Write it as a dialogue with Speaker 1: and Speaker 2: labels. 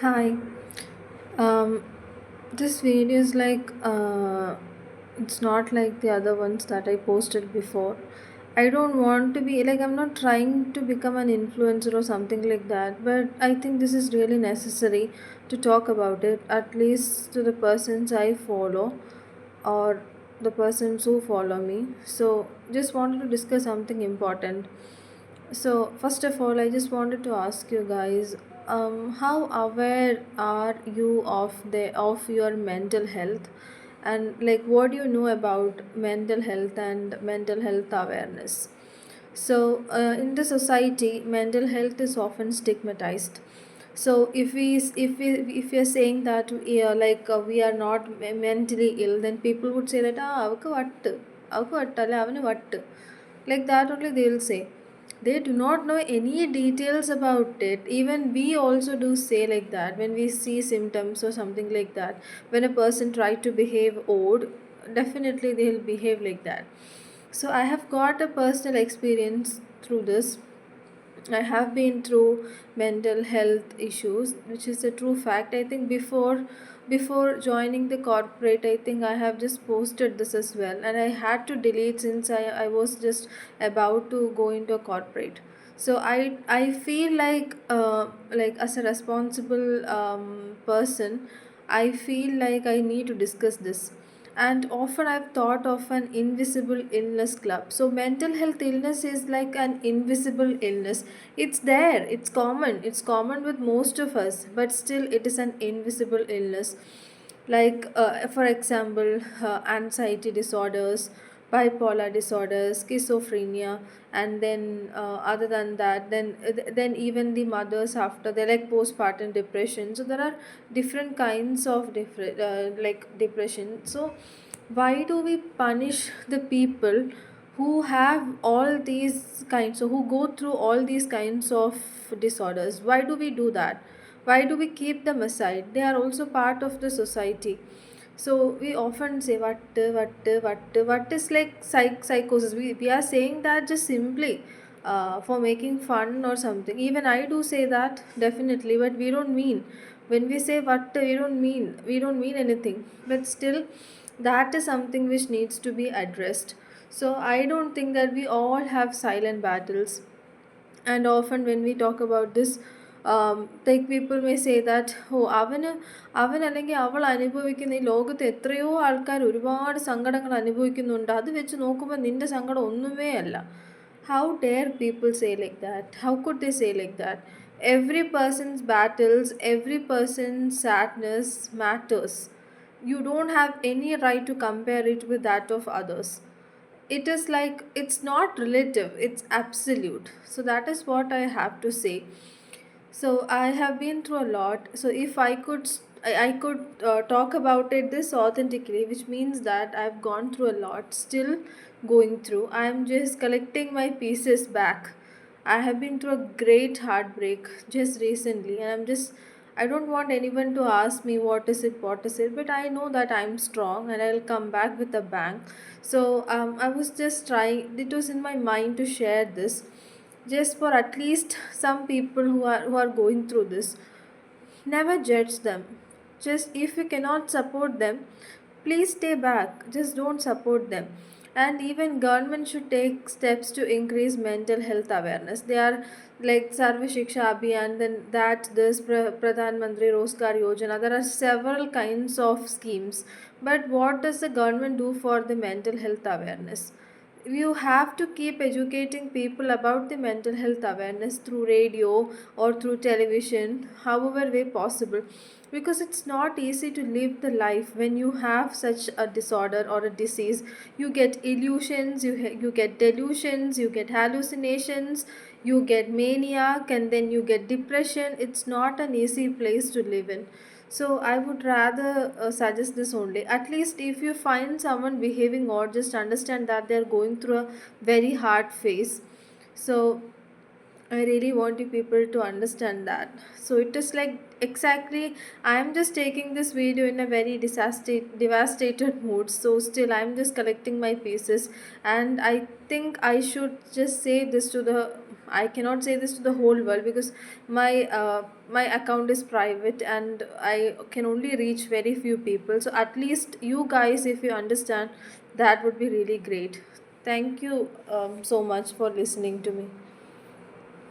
Speaker 1: Hi. Um, this video is it's not like the other ones that I posted before. I don't want to be like, I'm not trying to become an influencer or something like that, but I think this is really necessary to talk about it, at least to the persons I follow or the persons who follow me. So, just wanted to discuss something important. So, first of all, I just wanted to ask you guys, how aware are you of your mental health, and like what do you know about mental health and mental health awareness? So, in the society, mental health is often stigmatized. So, if we are saying that we are not mentally ill, then people would say that avukku vattu, alle avanu vattu, like that only they will say. They do not know any details about it. Even we also do say like that when we see symptoms or something like that. When a person try to behave odd, definitely they'll behave like that. So I have got a personal experience through this. I have been through mental health issues, which is a true fact. I think before joining the corporate, I think I have just posted this as well, and I had to delete since I was just about to go into a corporate. So I feel like as a responsible person, I feel like I need to discuss this. And often I've thought of an invisible illness club. So mental health illness is like an invisible illness. It's there, it's common with most of us, but still it is an invisible illness. Like for example, anxiety disorders, bipolar disorders, schizophrenia, and then other than that, then even the mothers after they like postpartum depression. So there are different kinds of different like depression. So why do we punish the people who have all these kinds, so who go through all these kinds of disorders? Why do we do that? Why do we keep them aside? They are also part of the society. So we often say what is like psychosis. We are saying that just simply for making fun or something. Even I do say that definitely, but we don't mean, when we say what, we don't mean anything. But still, that is something which needs to be addressed. So I don't think that we all have silent battles. And often when we talk about this, like people may say that, ഓ അവൻ അല്ലെങ്കിൽ അവൾ അനുഭവിക്കുന്ന ഈ ലോകത്ത് എത്രയോ ആൾക്കാർ ഒരുപാട് സങ്കടങ്ങൾ അനുഭവിക്കുന്നുണ്ട്, അത് വെച്ച് നോക്കുമ്പോൾ നിന്റെ സങ്കടം ഒന്നുമേ അല്ല. How dare people say like that? How could they say like that? Every person's battles, every person's sadness matters. You don't have any right to compare it with that of others. It is like, it's not relative, it's absolute. So that is what I have to say. So I have been through a lot. So if I could I could talk about it this authentically, which means that I've gone through a lot, still going through. I'm just collecting my pieces back. I have been through a great heartbreak just recently, and I don't want anyone to ask me what is it, but I know that I'm strong and I'll come back with a bang. So I was just trying, it was in my mind to share this, just for at least some people who are going through this. Never judge them. Just if you cannot support them, please stay back. Just don't support them. And even government should take steps to increase mental health awareness. They are like Sarva Shiksha Abhiyan, then that this Pradhan Mantri Rozgar Yojana. There are several kinds of schemes. But what does the government do for the mental health awareness? You have to keep educating people about the mental health awareness through radio or through television, however way possible, because it's not easy to live the life when you have such a disorder or a disease. You get illusions, you get delusions, you get hallucinations, you get maniac, and then you get depression. It's not an easy place to live in. So I would rather suggest this only. At least if you find someone behaving odd, just understand that they're going through a very hard phase. So I really want you people to understand that. So it is like, exactly, I am just taking this video in a very devastated mood. So still I'm just collecting my pieces, and I think I should just say this to the I cannot say this to the whole world because my account is private and I can only reach very few people. So at least you guys, if you understand, that would be really great. Thank you so much for listening to me.